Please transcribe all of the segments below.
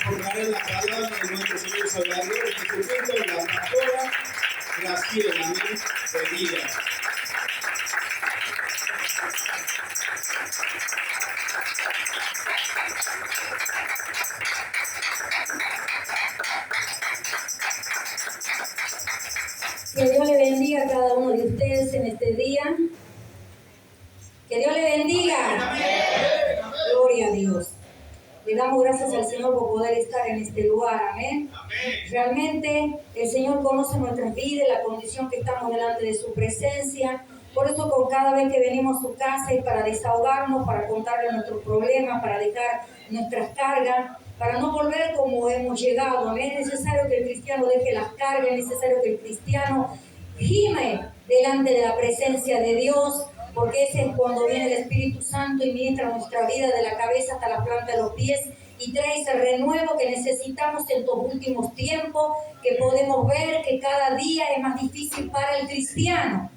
por dar la palabra de nuestro Señor Salvador Jesucristo, la pastora Graciela, amén, bendiga. Que Dios le bendiga a cada uno de ustedes en este día. Que Dios le bendiga. Amén. Gloria a Dios. Le damos gracias al Señor por poder estar en este lugar. Amén. Realmente el Señor conoce nuestras vidas, la condición que estamos delante de su presencia. Por eso con cada vez que venimos a su casa es para desahogarnos, para contarle nuestros problemas, para dejar nuestras cargas, para no volver como hemos llegado. Amén. Es necesario que el cristiano deje las cargas, es necesario que el cristiano gime delante de la presencia de Dios, porque ese es cuando viene el Espíritu Santo y ministra nuestra vida de la cabeza hasta la planta de los pies y trae ese renuevo que necesitamos en estos últimos tiempos, que podemos ver que cada día es más difícil para el cristiano.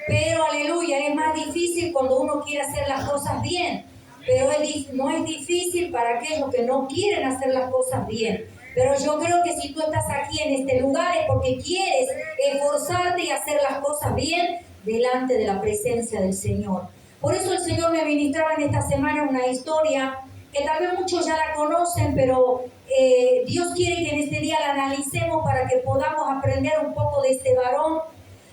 Pero aleluya, es más difícil cuando uno quiere hacer las cosas bien, pero no es difícil para aquellos que no quieren hacer las cosas bien. Pero yo creo que si tú estás aquí en este lugar es porque quieres esforzarte y hacer las cosas bien delante de la presencia del Señor. Por eso el Señor me ministraba en esta semana una historia que tal vez muchos ya la conocen, pero Dios quiere que en este día la analicemos para que podamos aprender un poco de este varón,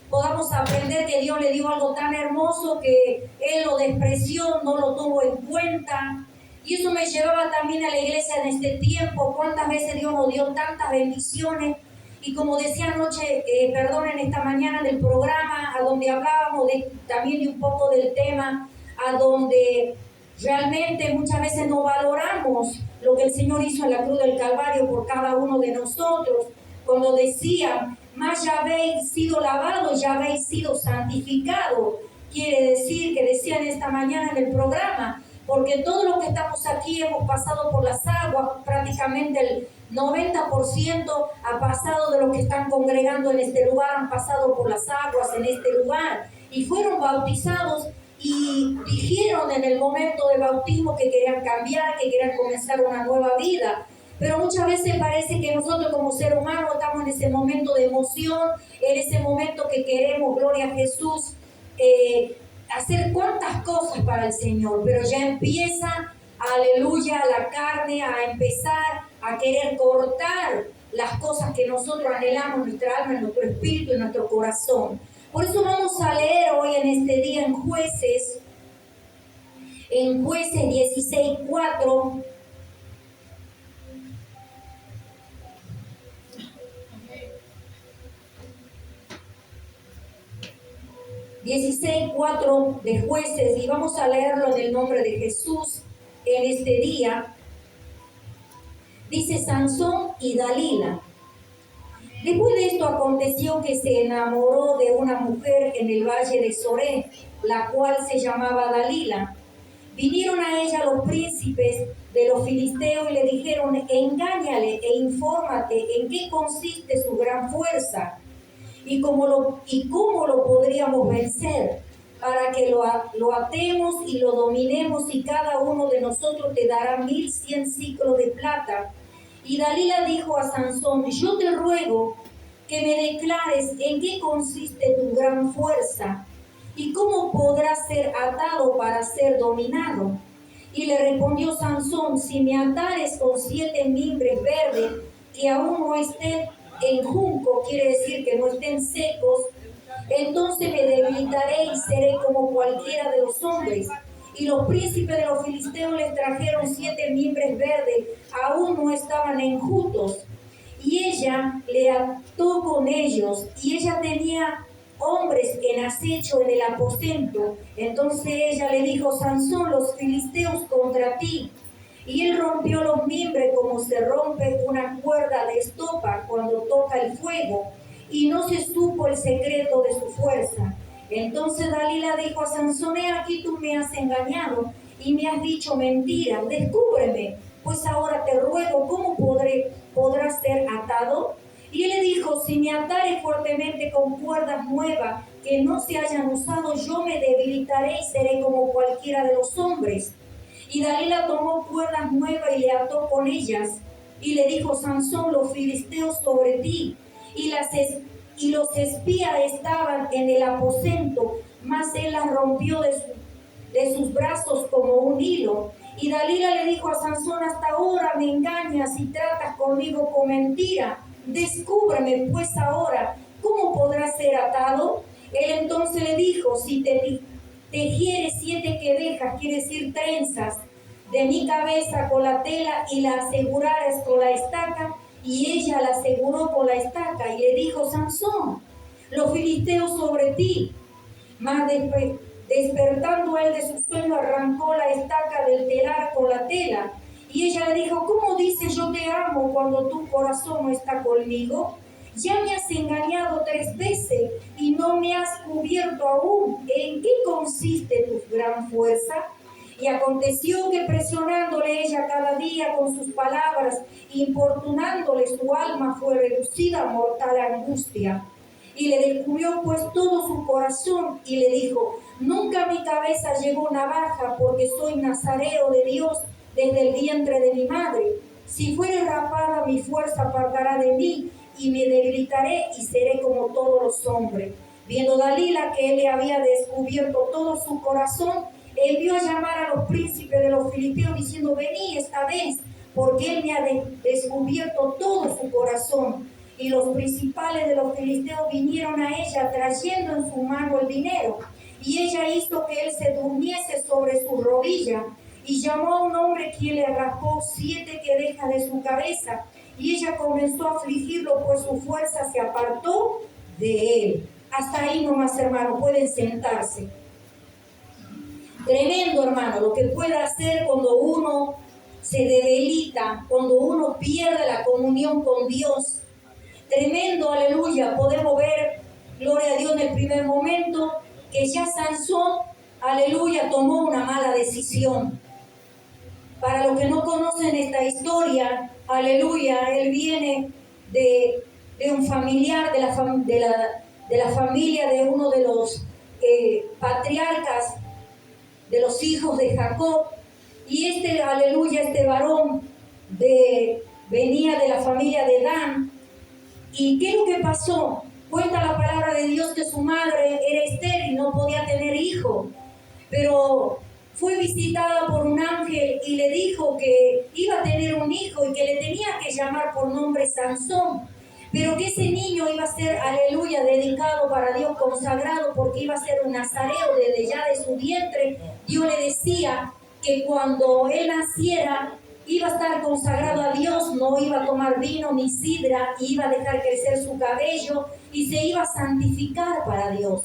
podamos aprender que Dios le dio algo tan hermoso que Él lo despreció, no lo tuvo en cuenta. Y eso me llevaba también a la iglesia en este tiempo. Cuántas veces Dios nos dio tantas bendiciones. Y como decía anoche, en esta mañana del programa, a donde hablábamos también de un poco del tema, a donde realmente muchas veces no valoramos lo que el Señor hizo en la cruz del Calvario por cada uno de nosotros. Cuando decía, más ya habéis sido lavados, ya habéis sido santificados. Quiere decir que decían esta mañana en el programa, porque todos los que estamos aquí hemos pasado por las aguas, prácticamente el 90% ha pasado de los que están congregando en este lugar, han pasado por las aguas en este lugar y fueron bautizados y dijeron en el momento de bautismo que querían cambiar, que querían comenzar una nueva vida. Pero muchas veces parece que nosotros como ser humano estamos en ese momento de emoción, en ese momento que queremos, gloria a Jesús, hacer cuantas cosas para el Señor, pero ya empieza, aleluya, la carne a empezar a querer cortar las cosas que nosotros anhelamos en nuestra alma, en nuestro espíritu, en nuestro corazón. Por eso vamos a leer hoy en este día en Jueces 16:4. de Jueces, y vamos a leerlo en el nombre de Jesús en este día. Dice: Sansón y Dalila. Después de esto aconteció que se enamoró de una mujer en el valle de Soré, la cual se llamaba Dalila. Vinieron a ella los príncipes de los filisteos y le dijeron: engáñale e infórmate en qué consiste su gran fuerza y cómo lo podríamos vencer, para que lo atemos y lo dominemos, y cada uno de nosotros te dará 1100 siclos de plata. Y Dalila dijo a Sansón: yo te ruego que me declares en qué consiste tu gran fuerza y cómo podrás ser atado para ser dominado. Y le respondió Sansón: si me atares con 7 mimbres verdes que aún no estén en junco, quiere decir que no estén secos, entonces me debilitaré y seré como cualquiera de los hombres. Y los príncipes de los filisteos les trajeron 7 mimbres verdes, aún no estaban enjutos. Y ella le ató con ellos, y ella tenía hombres en acecho en el aposento. Entonces ella le dijo: Sansón, los filisteos contra ti. Y él rompió los mimbres como se rompe una cuerda de estopa cuando toca el fuego, y no se supo el secreto de su fuerza. Entonces Dalila dijo a Sansón: he aquí tú me has engañado y me has dicho mentira, descúbreme, pues ahora te ruego, ¿cómo podrás ser atado? Y él le dijo: si me atare fuertemente con cuerdas nuevas que no se hayan usado, yo me debilitaré y seré como cualquiera de los hombres. Y Dalila tomó cuerdas nuevas y le ató con ellas. y le dijo: Sansón, los filisteos sobre ti. Y los espías estaban en el aposento, mas él las rompió de sus brazos como un hilo. Y Dalila le dijo a Sansón: hasta ahora me engañas y tratas conmigo con mentira. Descúbreme pues ahora, ¿cómo podrás ser atado? Él entonces le dijo: si te tejieres 7 quedejas, quiere decir trenzas, de mi cabeza con la tela y la asegurares con la estaca. Y ella la aseguró con la estaca. Y le dijo: Sansón, los filisteos sobre ti. Mas despertando él de su sueño, arrancó la estaca del telar con la tela. Y ella le dijo: ¿cómo dices yo te amo cuando tu corazón no está conmigo? Ya me has engañado 3 veces y no me has cubierto aún. ¿En qué consiste tu gran fuerza? Y aconteció que presionándole ella cada día con sus palabras, importunándole, su alma fue reducida a mortal angustia. Y le descubrió pues todo su corazón y le dijo: nunca mi cabeza llevó navaja, porque soy nazareo de Dios desde el vientre de mi madre. Si fuere rapada, mi fuerza apartará de mí, y me debilitaré y seré como todos los hombres. Viendo Dalila que él le había descubierto todo su corazón, envió a llamar a los príncipes de los filisteos, diciendo: vení esta vez, porque él me ha descubierto todo su corazón. Y los principales de los filisteos vinieron a ella, trayendo en su mano el dinero. Y ella hizo que él se durmiese sobre su rodilla, y llamó a un hombre, quien le raspó 7 quedejas de su cabeza. Y ella comenzó a afligirlo, pues su fuerza se apartó de él. Hasta ahí nomás, hermano, pueden sentarse. Tremendo, hermano, lo que puede hacer cuando uno se debilita, cuando uno pierde la comunión con Dios. Tremendo, aleluya. Podemos ver, gloria a Dios, en el primer momento, que ya Sansón, aleluya, tomó una mala decisión. Para los que no conocen esta historia, aleluya, él viene de un familiar, de la familia de uno de los patriarcas, de los hijos de Jacob. Y aleluya, este varón venía de la familia de Dan. ¿Y qué es lo que pasó? Cuenta la palabra de Dios que su madre era estéril, no podía tener hijo, pero fue visitada por un ángel y le dijo que iba a tener un hijo y que le tenía que llamar por nombre Sansón, pero que ese niño iba a ser, aleluya, dedicado para Dios, consagrado, porque iba a ser un nazareo desde ya de su vientre. Dios le decía que cuando él naciera iba a estar consagrado a Dios, no iba a tomar vino ni sidra, iba a dejar crecer su cabello y se iba a santificar para Dios.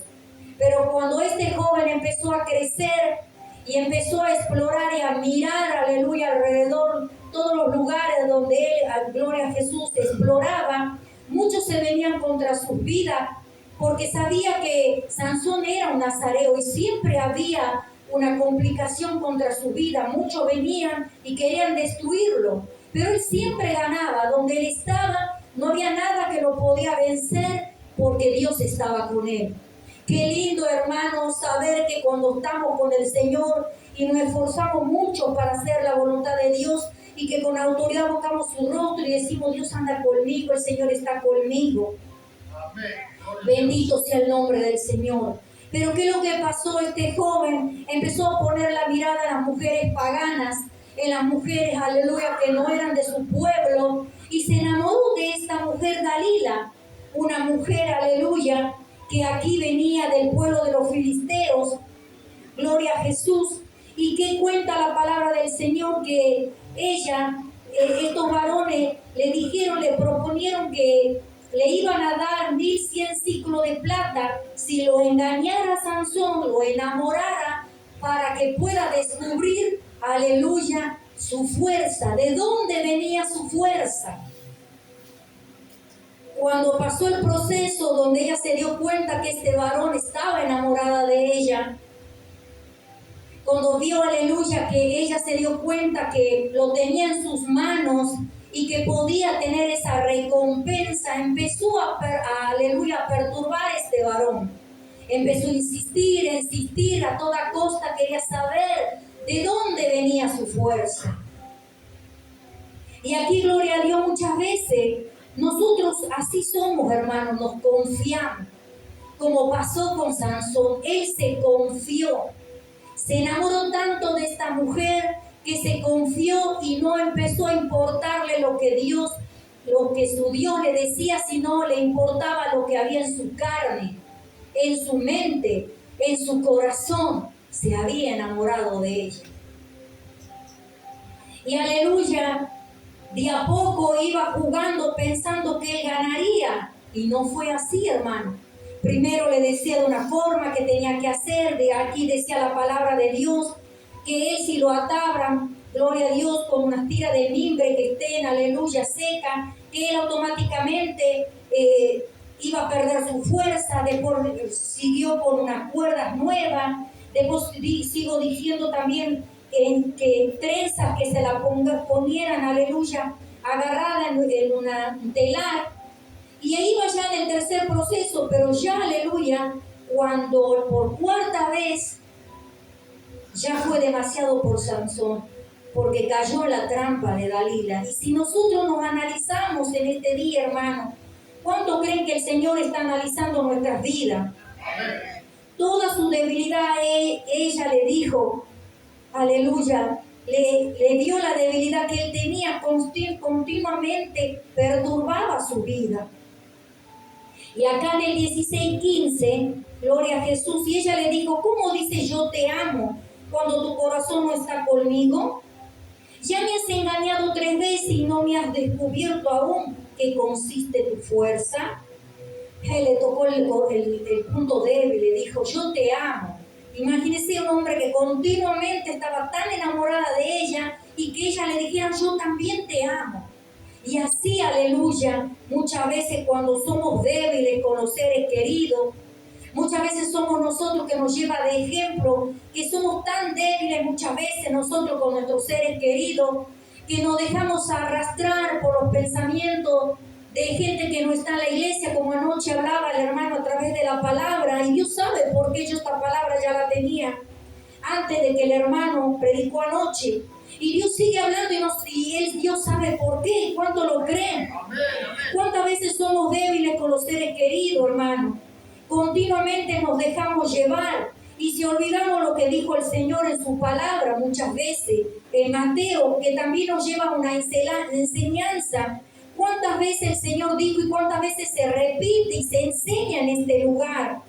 Pero cuando este joven empezó a crecer y empezó a explorar y a mirar, aleluya, alrededor, todos los lugares donde él, gloria a Jesús, exploraba, muchos se venían contra sus vidas, porque sabía que Sansón era un nazareo y siempre había una complicación contra su vida. Muchos venían y querían destruirlo, pero él siempre ganaba. Donde él estaba, no había nada que lo podía vencer, porque Dios estaba con él. Qué lindo, hermano, saber que cuando estamos con el Señor y nos esforzamos mucho para hacer la voluntad de Dios, y que con autoridad buscamos su rostro y decimos: Dios anda conmigo, el Señor está conmigo. Amén. Bendito sea el nombre del Señor. Pero ¿qué es lo que pasó? Este joven empezó a poner la mirada en las mujeres paganas, en las mujeres, aleluya, que no eran de su pueblo, y se enamoró de esta mujer Dalila, una mujer, aleluya, que aquí venía del pueblo de los filisteos. Gloria a Jesús. ¿Y qué cuenta la palabra del Señor? Que estos varones le proponieron que le iban a dar 1100 ciclos de plata si lo engañara Sansón, lo enamorara, para que pueda descubrir, aleluya, su fuerza. ¿De dónde venía su fuerza? Cuando pasó el proceso donde ella se dio cuenta que este varón estaba enamorada de ella, cuando vio, aleluya, que ella se dio cuenta que lo tenía en sus manos y que podía tener esa recompensa, empezó aleluya, a perturbar a este varón. Empezó a insistir, a toda costa quería saber de dónde venía su fuerza. Y aquí, gloria a Dios, muchas veces nosotros así somos, hermanos, nos confiamos. Como pasó con Sansón, él se confió. Se enamoró tanto de esta mujer que se confió y no empezó a importarle lo que su Dios le decía, sino le importaba lo que había en su carne, en su mente, en su corazón. Se había enamorado de ella. Y aleluya, de a poco iba jugando pensando que él ganaría. Y no fue así, hermano. Primero le decía de una forma que tenía que hacer, de aquí decía la palabra de Dios, que él si lo ataban, gloria a Dios, con unas tiras de mimbre que estén, aleluya, seca, que él automáticamente iba a perder su fuerza. Después siguió con unas cuerdas nuevas. Después sigo diciendo también que trenzas que se la ponieran, aleluya, agarrada en una telar. Y ahí va ya en el tercer proceso, pero ya, aleluya, cuando por cuarta vez ya fue demasiado por Sansón, porque cayó en la trampa de Dalila. Y si nosotros nos analizamos en este día, hermano, ¿cuánto creen que el Señor está analizando nuestras vidas? Toda su debilidad, ella le dijo, aleluya, le dio la debilidad que él tenía, continuamente perturbaba su vida. Y acá en el 16:15, gloria a Jesús, y ella le dijo, ¿cómo dice yo te amo cuando tu corazón no está conmigo? Ya me has engañado 3 veces y no me has descubierto aún qué consiste tu fuerza. Él le tocó el punto débil, le dijo, yo te amo. Imagínese un hombre que continuamente estaba tan enamorada de ella y que ella le dijera, yo también te amo. Y así, aleluya, muchas veces cuando somos débiles con los seres queridos, muchas veces somos nosotros que nos lleva de ejemplo, que somos tan débiles muchas veces nosotros con nuestros seres queridos, que nos dejamos arrastrar por los pensamientos de gente que no está en la iglesia, como anoche hablaba el hermano a través de la palabra, y Dios sabe por qué yo esta palabra ya la tenía antes de que el hermano predicó anoche. Y Dios sigue hablando Dios sabe por qué y cuánto lo creen. ¿Cuántas veces somos débiles con los seres queridos, hermano? Continuamente nos dejamos llevar y si olvidamos lo que dijo el Señor en su palabra muchas veces, en Mateo, que también nos lleva una enseñanza. ¿Cuántas veces el Señor dijo y cuántas veces se repite y se enseña en este lugar?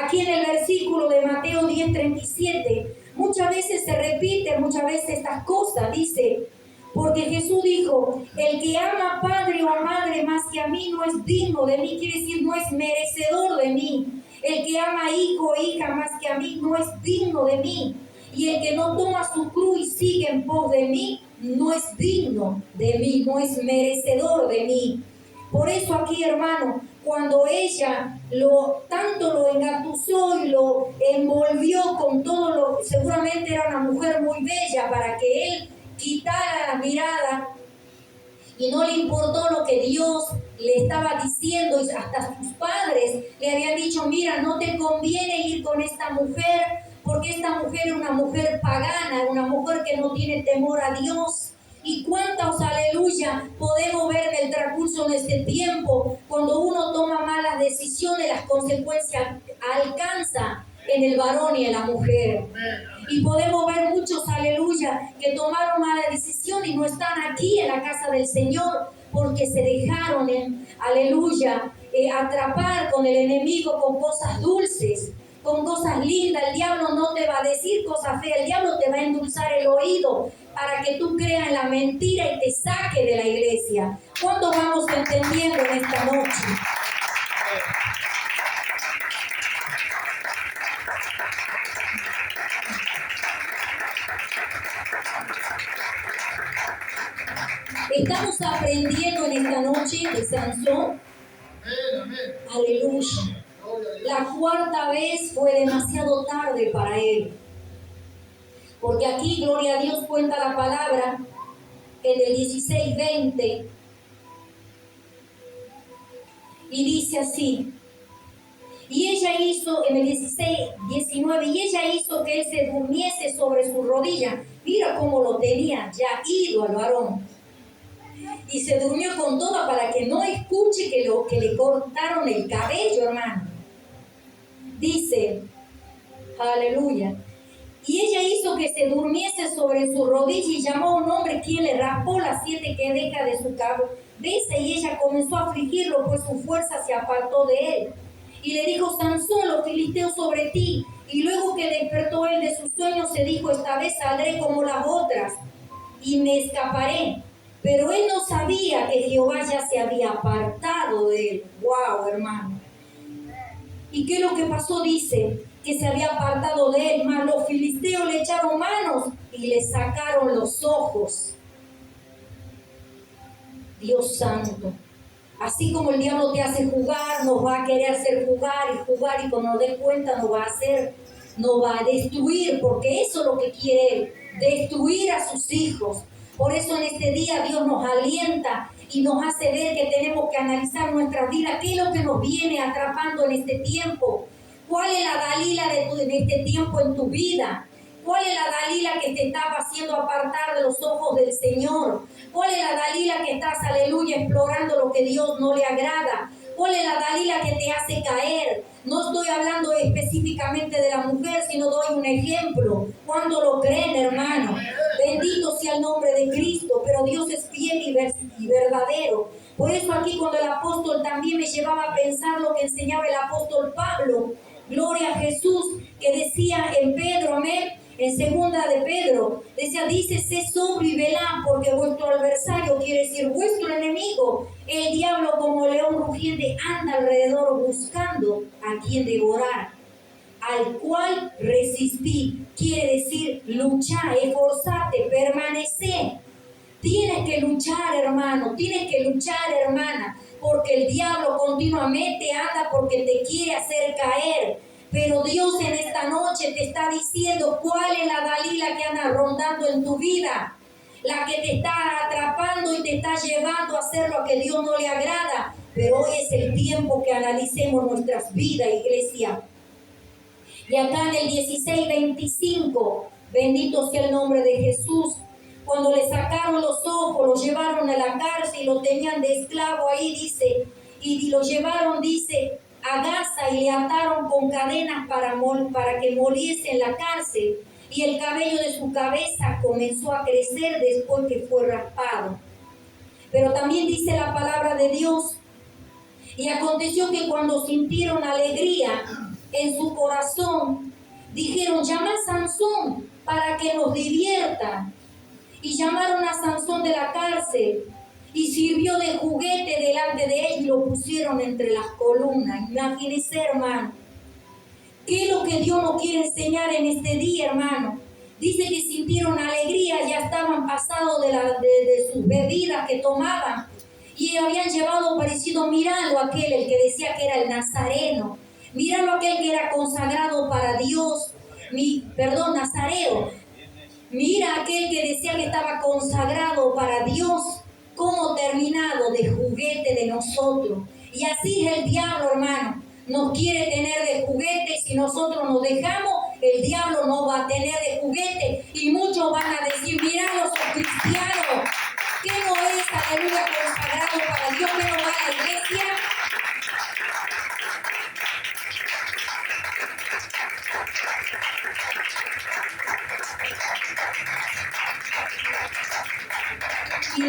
Aquí en el versículo de Mateo 10:37, muchas veces se repiten, muchas veces estas cosas, dice, porque Jesús dijo, el que ama a padre o a madre más que a mí no es digno de mí, quiere decir no es merecedor de mí. El que ama a hijo o hija más que a mí no es digno de mí. Y el que no toma su cruz y sigue en pos de mí, no es digno de mí, no es merecedor de mí. Por eso aquí, hermano, cuando ella tanto lo engatusó y lo envolvió con todo seguramente era una mujer muy bella para que él quitara la mirada y no le importó lo que Dios le estaba diciendo, y hasta sus padres le habían dicho, mira, no te conviene ir con esta mujer, porque esta mujer es una mujer pagana, una mujer que no tiene temor a Dios. Y cuántas, aleluya, podemos ver en el transcurso de este tiempo, cuando uno toma malas decisiones, las consecuencias alcanza en el varón y en la mujer. Y podemos ver muchos, aleluya, que tomaron malas decisiones y no están aquí en la casa del Señor, porque se dejaron, aleluya, atrapar con el enemigo con cosas dulces, con cosas lindas. El diablo no te va a decir cosas feas, el diablo te va a endulzar el oído para que tú creas en la mentira y te saque de la iglesia. ¿Cuánto vamos entendiendo en esta noche? Estamos aprendiendo en esta noche de Sansón. Aleluya. La cuarta vez fue demasiado tarde para él. Porque aquí, gloria a Dios, cuenta la palabra en el 16:20. Y dice así. Y ella hizo, en el 16:19, y ella hizo que él se durmiese sobre su rodilla. Mira cómo lo tenía ya ido al varón. Y se durmió con toda para que no escuche que le cortaron el cabello, hermano. Dice, aleluya. Y ella hizo que se durmiese sobre su rodilla y llamó a un hombre quien le raspó las 7 quedejas de su cabeza, y ella comenzó a afligirlo, pues su fuerza se apartó de él. Y le dijo, Sansón, los filisteos sobre ti. Y luego que despertó él de su sueño, se dijo, esta vez saldré como las otras y me escaparé. Pero él no sabía que Jehová ya se había apartado de él. ¡Wow, hermano! ¿Y qué es lo que pasó? Dice que se había apartado de él, mas los filisteos le echaron manos y le sacaron los ojos. Dios santo. Así como el diablo te hace jugar, nos va a querer hacer jugar, y cuando nos dé cuenta nos va a destruir, porque eso es lo que quiere él, destruir a sus hijos. Por eso en este día Dios nos alienta y nos hace ver que tenemos que analizar nuestras vidas, qué es lo que nos viene atrapando en este tiempo, cuál es la Dalila de este tiempo en tu vida. ¿Cuál es la Dalila que te está haciendo apartar de los ojos del Señor? ¿Cuál es la Dalila que estás, aleluya, explorando lo que Dios no le agrada? ¿Cuál es la Dalila que te hace caer? No estoy hablando específicamente de la mujer, sino doy un ejemplo. ¿Cuándo lo creen, hermano? Bendito sea el nombre de Cristo, pero Dios es fiel y verdadero. Por eso aquí cuando el apóstol también me llevaba a pensar lo que enseñaba el apóstol Pablo, gloria a Jesús, que decía en Pedro, amén, en segunda de Pedro, decía, dice, sé sobrio y velad, porque vuestro adversario, quiere decir vuestro enemigo, el diablo como león rugiente anda alrededor buscando a quien devorar, al cual resistí, quiere decir luchar, esforzate, permanecer. Tienes que luchar, hermano, tienes que luchar, hermana, porque el diablo continuamente anda porque te quiere hacer caer. Pero Dios en esta noche te está diciendo cuál es la Dalila que anda rondando en tu vida, la que te está atrapando y te está llevando a hacer lo que Dios no le agrada. Pero hoy es el tiempo que analicemos nuestras vidas, iglesia. Y acá en el 16:25, bendito sea el nombre de Jesús, cuando le sacaron los ojos, lo llevaron a la cárcel y lo tenían de esclavo ahí, dice, y lo llevaron, dice, a Gaza y le ataron con cadenas para que moliese en la cárcel, y el cabello de su cabeza comenzó a crecer después que fue raspado. Pero también dice la palabra de Dios, y aconteció que cuando sintieron alegría en su corazón, dijeron, llama a Sansón para que nos divierta. Y llamaron a Sansón de la cárcel y sirvió de juguete delante de él y lo pusieron entre las columnas. Imagínense, hermano, ¿qué es lo que Dios nos quiere enseñar en este día, hermano? Dice que sintieron alegría, ya estaban pasados de sus bebidas que tomaban y habían llevado parecido, miralo aquel, el que decía que era el nazareno, miralo aquel que era consagrado para Dios, nazareo. Mira aquel que decía que estaba consagrado para Dios, como terminado de juguete de nosotros. Y así es el diablo, hermano. Nos quiere tener de juguete. Si nosotros nos dejamos, el diablo nos va a tener de juguete. Y muchos van a decir, mira, los cristianos, que no es, aleluya, consagrado para Dios, que no va a la iglesia. Y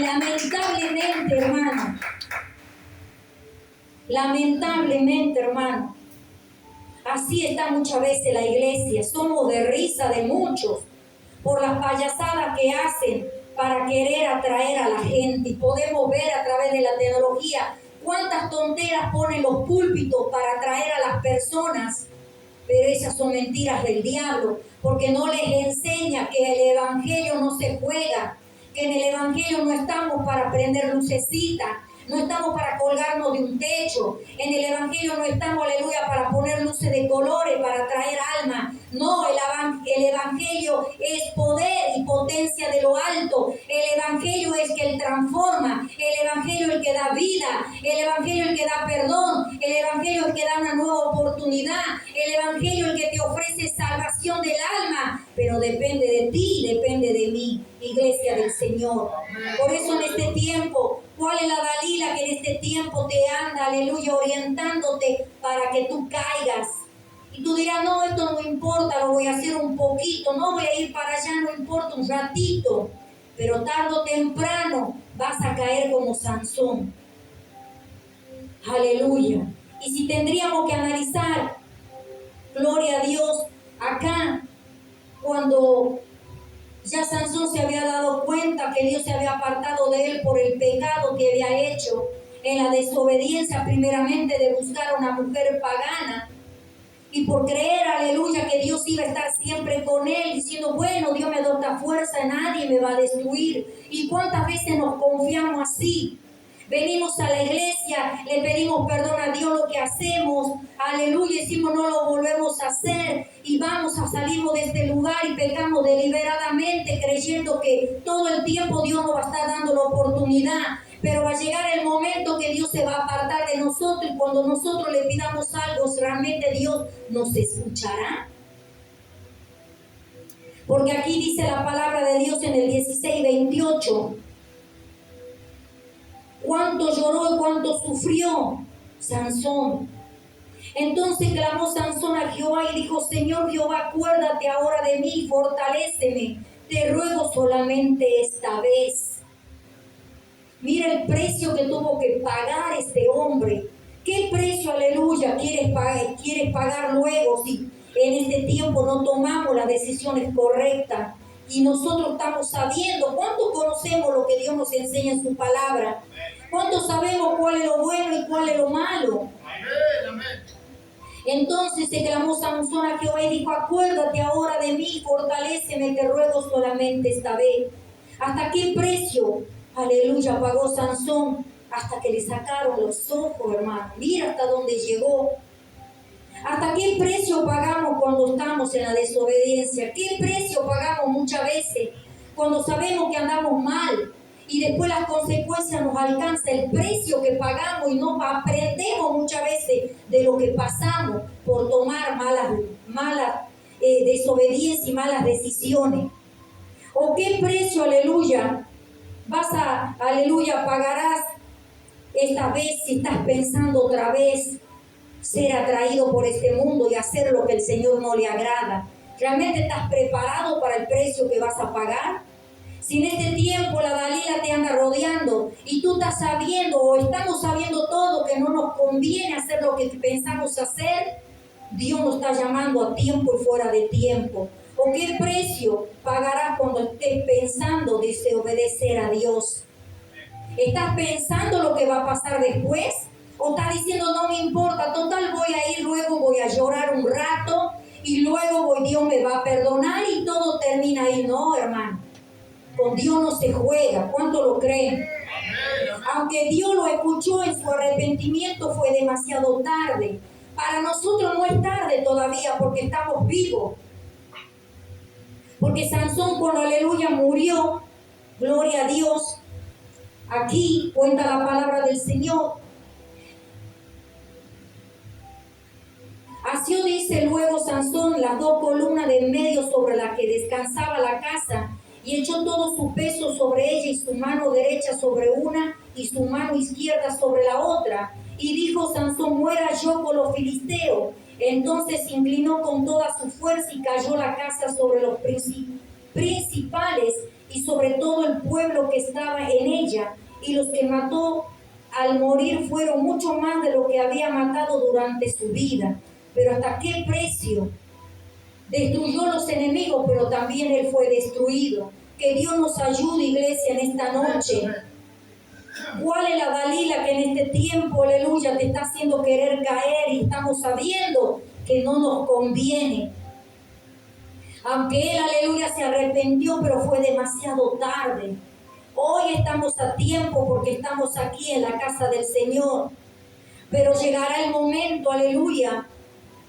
lamentablemente, hermano, así está muchas veces la iglesia. Somos de risa de muchos por las payasadas que hacen para querer atraer a la gente. Y podemos ver a través de la tecnología cuántas tonteras ponen los púlpitos para atraer a las personas. Pero esas son mentiras del diablo, porque no les enseña que el evangelio no se juega, que en el evangelio no estamos para prender lucecitas, no estamos para colgarnos de un techo, en el evangelio no estamos, aleluya, para poner luces de colores, para traer alma. No, el evangelio es poder y potencia de lo alto. El evangelio es que él transforma, el evangelio Evangelio el que da vida, el Evangelio el que da perdón, el Evangelio el que da una nueva oportunidad, el Evangelio el que te ofrece salvación del alma, pero depende de ti, depende de mí, iglesia del Señor. Por eso en este tiempo, ¿cuál es la Dalila que en este tiempo te anda, aleluya, orientándote para que tú caigas? Y tú dirás, no, esto no importa, lo voy a hacer un poquito, no voy a ir para allá, no importa, un ratito. Pero tarde o temprano vas a caer como Sansón. Aleluya. Y si tendríamos que analizar, gloria a Dios, acá, cuando ya Sansón se había dado cuenta que Dios se había apartado de él por el pecado que había hecho, en la desobediencia primeramente de buscar a una mujer pagana, y por creer, aleluya, que Dios iba a estar siempre con él, diciendo, bueno, Dios me da esta fuerza, nadie me va a destruir. ¿Y cuántas veces nos confiamos así? Venimos a la iglesia, le pedimos perdón a Dios lo que hacemos, aleluya, decimos no lo volvemos a hacer y vamos a salir de este lugar y pecamos deliberadamente creyendo que todo el tiempo Dios nos va a estar dando la oportunidad. Pero va a llegar el momento que Dios se va a apartar de nosotros y cuando nosotros le pidamos algo, realmente Dios nos escuchará. Porque aquí dice la palabra de Dios en el 16:28. Cuánto lloró y cuánto sufrió Sansón. Entonces clamó Sansón a Jehová y dijo, Señor Jehová, acuérdate ahora de mí, fortaléceme, te ruego solamente esta vez. Mira el precio que tuvo que pagar este hombre. ¿Qué precio, aleluya, quieres pagar luego si en este tiempo no tomamos las decisiones correctas? Y nosotros estamos sabiendo, ¿cuánto conocemos lo que Dios nos enseña en su palabra? ¿Cuánto sabemos cuál es lo bueno y cuál es lo malo? Entonces se clamó Sansón a Jehová y dijo, acuérdate ahora de mí, fortaléceme, te ruego solamente esta vez. ¿Hasta qué precio, aleluya, pagó Sansón? Hasta que le sacaron los ojos, hermano. Mira hasta dónde llegó. ¿Hasta qué precio pagamos cuando estamos en la desobediencia? ¿Qué precio pagamos muchas veces cuando sabemos que andamos mal? Y después las consecuencias nos alcanzan, el precio que pagamos y no aprendemos muchas veces de lo que pasamos por tomar malas desobediencias y malas decisiones. ¿O qué precio, aleluya, pagarás esta vez si estás pensando otra vez ser atraído por este mundo y hacer lo que el Señor no le agrada? ¿Realmente estás preparado para el precio que vas a pagar? Si en este tiempo la Dalila te anda rodeando y tú estás sabiendo o estamos sabiendo todo que no nos conviene hacer lo que pensamos hacer, Dios nos está llamando a tiempo y fuera de tiempo. ¿O qué precio pagarás cuando estés pensando desobedecer a Dios? ¿Estás pensando lo que va a pasar después? ¿O estás diciendo no me importa, total voy a ir, luego voy a llorar un rato y luego Dios me va a perdonar y todo termina ahí? No, hermano. Con Dios no se juega. ¿Cuánto lo creen? Aunque Dios lo escuchó en su arrepentimiento, fue demasiado tarde. Para nosotros no es tarde todavía porque estamos vivos. Porque Sansón cuando aleluya murió, gloria a Dios, aquí cuenta la palabra del Señor. Asió dice luego Sansón las dos columnas de en medio sobre las que descansaba la casa y echó todo su peso sobre ella y su mano derecha sobre una y su mano izquierda sobre la otra. Y dijo Sansón, muera yo con los filisteos. Entonces se inclinó con toda su fuerza y cayó la casa sobre los principales y sobre todo el pueblo que estaba en ella. Y los que mató al morir fueron mucho más de lo que había matado durante su vida. Pero ¿hasta qué precio? Destruyó los enemigos, pero también él fue destruido. Que Dios nos ayude, iglesia, en esta noche. ¿Cuál es la Dalila que en este tiempo, aleluya, te está haciendo querer caer y estamos sabiendo que no nos conviene? Aunque él, aleluya, se arrepintió, pero fue demasiado tarde. Hoy estamos a tiempo porque estamos aquí en la casa del Señor. Pero llegará el momento, aleluya,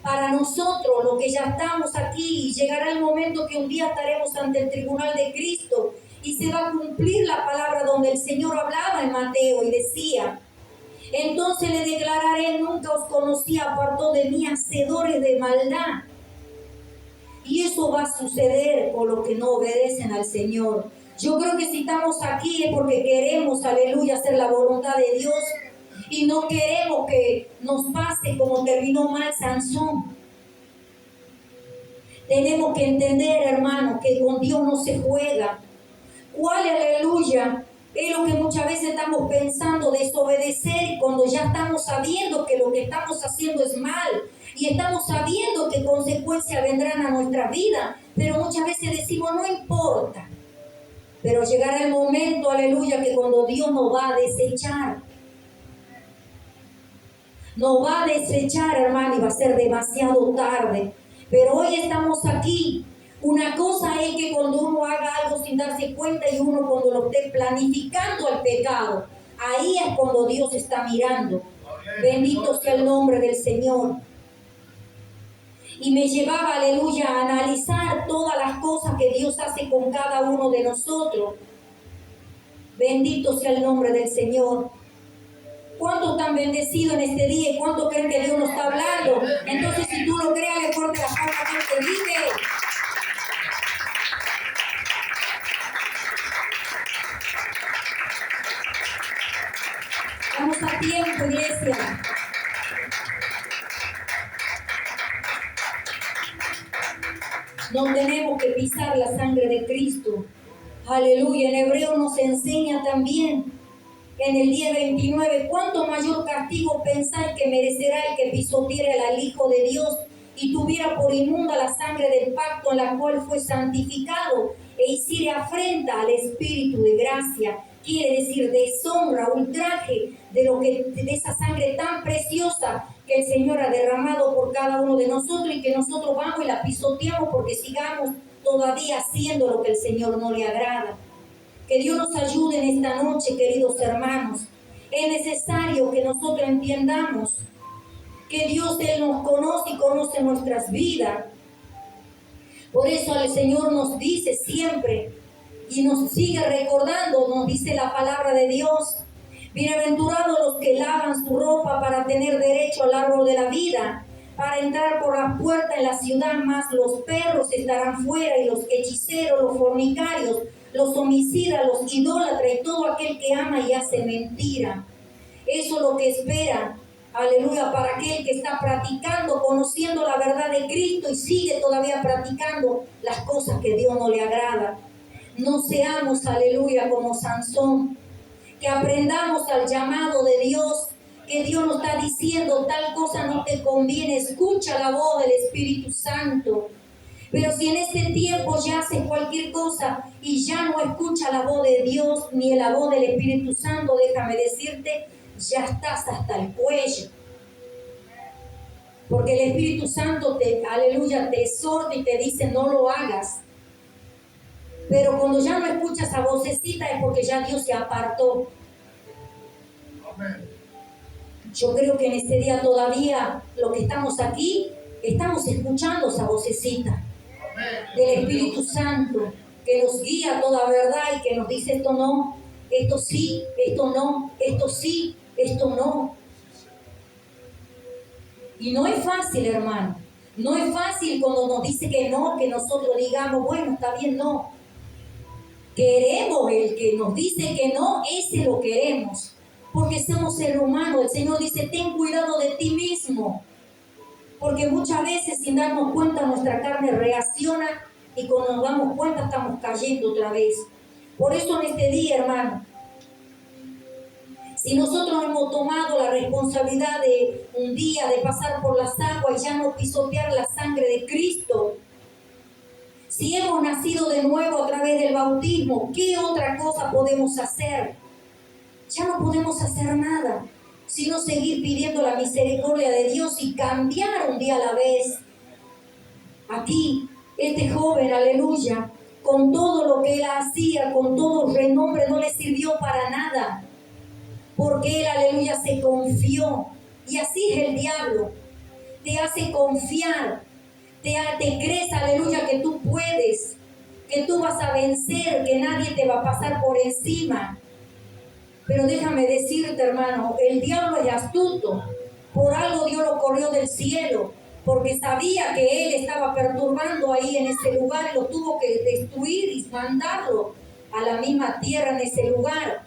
para nosotros, los que ya estamos aquí, llegará el momento que un día estaremos ante el tribunal de Cristo y se va a cumplir la palabra donde el Señor hablaba en Mateo y decía: entonces le declararé, nunca os conocí, apartó de mí, hacedores de maldad. Y eso va a suceder con los que no obedecen al Señor. Yo creo que si estamos aquí es porque queremos, aleluya, hacer la voluntad de Dios y no queremos que nos pase como terminó mal Sansón. Tenemos que entender, hermano, que con Dios no se juega. ¿Cuál, aleluya? Es lo que muchas veces estamos pensando, desobedecer, y cuando ya estamos sabiendo que lo que estamos haciendo es mal y estamos sabiendo que consecuencias vendrán a nuestra vida, pero muchas veces decimos no importa. Pero llegará el momento, aleluya, que cuando Dios nos va a desechar, hermano, y va a ser demasiado tarde. Pero hoy estamos aquí. Una cosa es que cuando uno haga algo sin darse cuenta y uno cuando lo esté planificando el pecado, ahí es cuando Dios está mirando. Bendito sea el nombre del Señor. Y me llevaba, aleluya, a analizar todas las cosas que Dios hace con cada uno de nosotros. Bendito sea el nombre del Señor. ¿Cuántos están bendecidos en este día y cuántos creen que Dios nos está hablando? Entonces, si tú lo creas, le fuerte la palma que Él te dice. Estamos a tiempo, iglesia. No tenemos que pisar la sangre de Cristo. Aleluya. En Hebreo nos enseña también, en el día 29, cuánto mayor castigo pensáis que merecerá el que pisoteara al Hijo de Dios y tuviera por inmunda la sangre del pacto en la cual fue santificado e hiciere afrenta al Espíritu de gracia. Quiere decir deshonra, ultraje de esa sangre tan preciosa que el Señor ha derramado por cada uno de nosotros y que nosotros vamos y la pisoteamos porque sigamos todavía haciendo lo que el Señor no le agrada. Que Dios nos ayude en esta noche, queridos hermanos. Es necesario que nosotros entiendamos que Dios, Él nos conoce y conoce nuestras vidas. Por eso el Señor nos dice siempre y nos sigue recordando, nos dice la palabra de Dios: bienaventurados los que lavan su ropa para tener derecho al árbol de la vida, para entrar por la puerta en la ciudad, más los perros estarán fuera, y los hechiceros, los fornicarios, los homicidas, los idólatras y todo aquel que ama y hace mentira. Eso es lo que espera, aleluya, para aquel que está practicando, conociendo la verdad de Cristo y sigue todavía practicando las cosas que Dios no le agrada. No seamos, aleluya, como Sansón, que aprendamos al llamado de Dios, que Dios nos está diciendo tal cosa no te conviene, escucha la voz del Espíritu Santo. Pero si en este tiempo ya haces cualquier cosa y ya no escucha la voz de Dios ni la voz del Espíritu Santo, déjame decirte, ya estás hasta el cuello. Porque el Espíritu Santo aleluya, te exhorta y te dice no lo hagas. Pero cuando ya no escuchas esa vocecita es porque ya Dios se apartó. Yo creo que en este día todavía, los que estamos aquí, estamos escuchando esa vocecita del Espíritu Santo, que nos guía a toda verdad y que nos dice esto no, esto sí, esto no, esto sí, esto no. Y no es fácil, hermano. No es fácil cuando nos dice que no, que nosotros digamos, bueno, está bien, no. Queremos el que nos dice que no, ese lo queremos. Porque somos seres humanos. El Señor dice, ten cuidado de ti mismo. Porque muchas veces sin darnos cuenta nuestra carne reacciona y cuando nos damos cuenta estamos cayendo otra vez. Por eso en este día, hermano, si nosotros hemos tomado la responsabilidad de un día de pasar por las aguas y ya no pisotear la sangre de Cristo, si hemos nacido de nuevo a través del bautismo, ¿qué otra cosa podemos hacer? Ya no podemos hacer nada, sino seguir pidiendo la misericordia de Dios y cambiar un día a la vez. Aquí, este joven, aleluya, con todo lo que él hacía, con todo el renombre, no le sirvió para nada. Porque él, aleluya, se confió. Y así es el diablo. Te hace confiar. Te crees, aleluya, que tú puedes. que tú vas a vencer, que nadie te va a pasar por encima. Pero déjame decirte, hermano, el diablo es astuto. Por algo Dios lo corrió del cielo, porque sabía que él estaba perturbando ahí en ese lugar y lo tuvo que destruir y mandarlo a la misma tierra en ese lugar.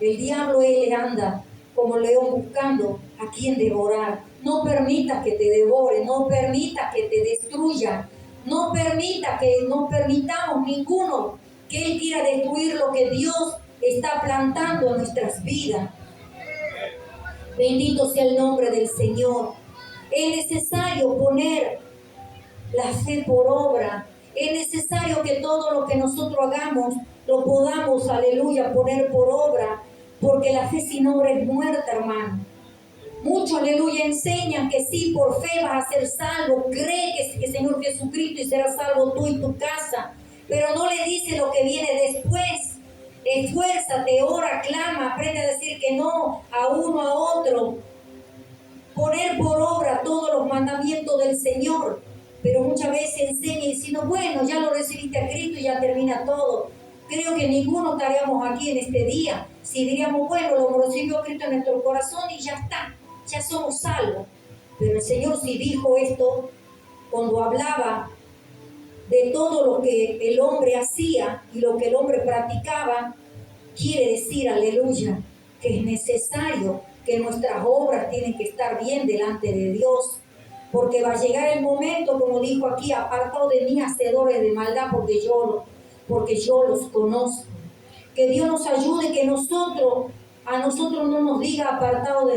El diablo, él anda como león buscando a quien devorar. No permitas que te devore, no permitas que te destruya, no permitamos ninguno que él quiera destruir lo que Dios está plantando en nuestras vidas. Bendito sea el nombre del Señor. Es necesario poner la fe por obra. Es necesario que todo lo que nosotros hagamos lo podamos, aleluya, poner por obra, porque la fe sin obra es muerta, hermano. Muchos, aleluya, enseñan que sí, por fe vas a ser salvo. Cree que el Señor Jesucristo y serás salvo tú y tu casa. Pero no le dice lo que viene después. Esfuérzate, ora, clama, aprende a decir que no a uno, a otro. Poner por obra todos los mandamientos del Señor. Pero muchas veces enseña diciendo, bueno, ya lo recibiste a Cristo y ya termina todo. Creo que ninguno estaríamos aquí en este día si diríamos, bueno, lo recibió Cristo en nuestro corazón y ya está, ya somos salvos. Pero el Señor sí dijo esto cuando hablaba de todo lo que el hombre hacía y lo que el hombre practicaba. Quiere decir, aleluya, que es necesario que nuestras obras tienen que estar bien delante de Dios. Porque va a llegar el momento, como dijo aquí, apartados de mí, hacedores de maldad, porque yo los conozco. Que Dios nos ayude, que a nosotros no nos diga apartados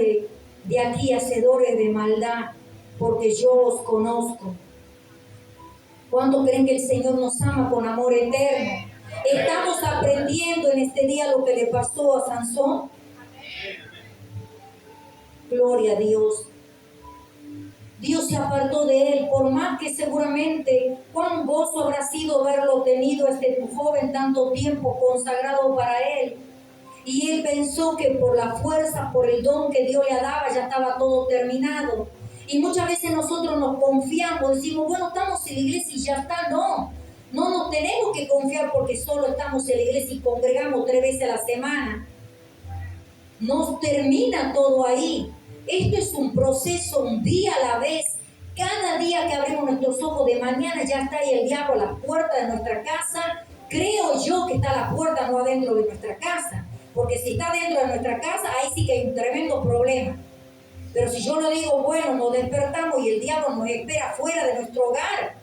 de aquí, hacedores de maldad, porque yo los conozco. ¿Cuántos creen que el Señor nos ama con amor eterno? Estamos aprendiendo en este día lo que le pasó a Sansón. Gloria a Dios. Dios se apartó de él, por más que seguramente cuán gozo habrá sido verlo tenido este joven tanto tiempo consagrado para él. Y él pensó que por la fuerza, por el don que Dios le daba, ya estaba todo terminado. Y muchas veces nosotros nos confiamos, decimos, bueno, estamos en la iglesia y ya está. No nos tenemos que confiar porque solo estamos en la iglesia y congregamos 3 veces a la semana. No termina todo ahí. Esto es un proceso, un día a la vez. Cada día que abrimos nuestros ojos de mañana ya está ahí el diablo a la puerta de nuestra casa. Creo yo que está a la puerta, no adentro de nuestra casa. Porque si está dentro de nuestra casa, ahí sí que hay un tremendo problema. Pero si yo le digo, bueno, nos despertamos y el diablo nos espera fuera de nuestro hogar,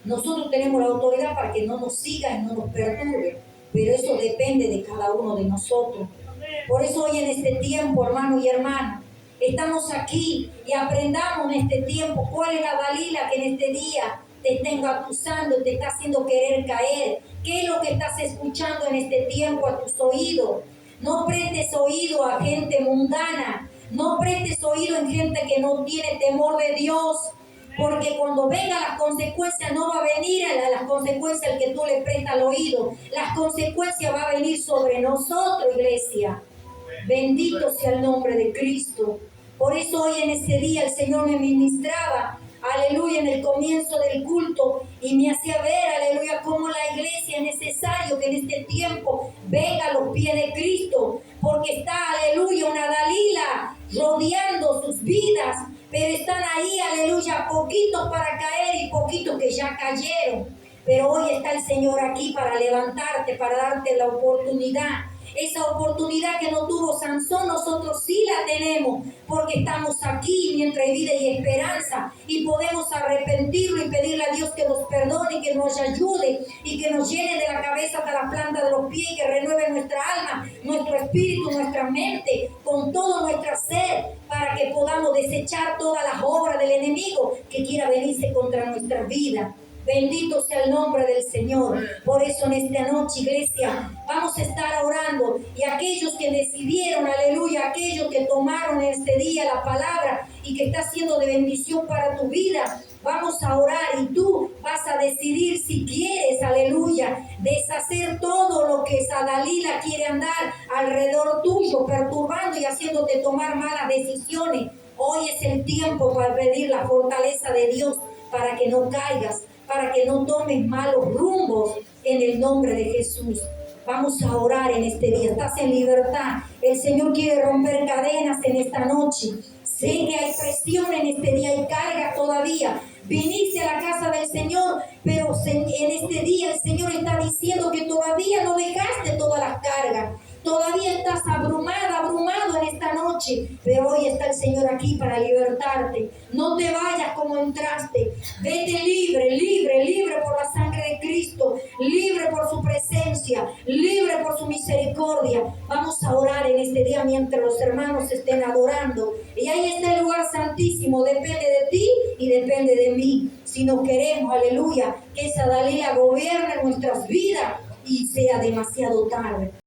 nosotros tenemos la autoridad para que no nos siga y no nos perturbe. Pero eso depende de cada uno de nosotros. Por eso hoy en este tiempo, hermano y hermana, estamos aquí y aprendamos en este tiempo cuál es la Dalila que en este día te está engatusando, te está haciendo querer caer. ¿Qué es lo que estás escuchando en este tiempo a tus oídos? No prestes oído a gente mundana. No prestes oído en gente que no tiene temor de Dios. Porque cuando vengan las consecuencias, no va a venir a las consecuencias al que tú le prestas el oído. Las consecuencias van a venir sobre nosotros, iglesia. Bendito sea el nombre de Cristo. Por eso hoy en este día el Señor me ministraba, aleluya, en el comienzo del culto y me hacía ver, aleluya, cómo la iglesia es necesario que en este tiempo venga a los pies de Cristo, porque está, aleluya, una Dalila rodeando sus vidas, pero están ahí, aleluya, poquitos para caer y poquitos que ya cayeron. Pero hoy está el Señor aquí para levantarte, para darte la oportunidad. Esa oportunidad que no tuvo Sansón, nosotros sí la tenemos, porque estamos aquí mientras hay vida y esperanza, y podemos arrepentirlo y pedirle a Dios que nos perdone y que nos ayude y que nos llene de la cabeza hasta la planta de los pies, que renueve nuestra alma, nuestro espíritu, nuestra mente, con todo nuestro ser, para que podamos desechar todas las obras del enemigo que quiera venirse contra nuestra vida. Bendito sea el nombre del Señor. Por eso en esta noche, iglesia, vamos a estar orando. Y aquellos que decidieron, aleluya, aquellos que tomaron este día la palabra y que está siendo de bendición para tu vida, vamos a orar y tú vas a decidir si quieres, aleluya, deshacer todo lo que esa Dalila quiere andar alrededor tuyo, perturbando y haciéndote tomar malas decisiones. Hoy es el tiempo para pedir la fortaleza de Dios para que no caigas, para que no tomes malos rumbos en el nombre de Jesús. Vamos a orar en este día. Estás en libertad. El Señor quiere romper cadenas en esta noche. Sé que hay presión en este día, hay carga todavía. Viniste a la casa del Señor, pero en este día el Señor está diciendo que todavía no dejaste todas las cargas. Todavía estás abrumado en esta noche, pero hoy está el Señor aquí para libertarte. No te vayas como entraste. Vete libre por la sangre de Cristo, libre por su presencia, libre por su misericordia. Vamos a orar en este día mientras los hermanos estén adorando. Y ahí está el lugar santísimo. Depende de ti y depende de mí. Si no queremos, aleluya, que esa Dalila gobierne nuestras vidas y sea demasiado tarde.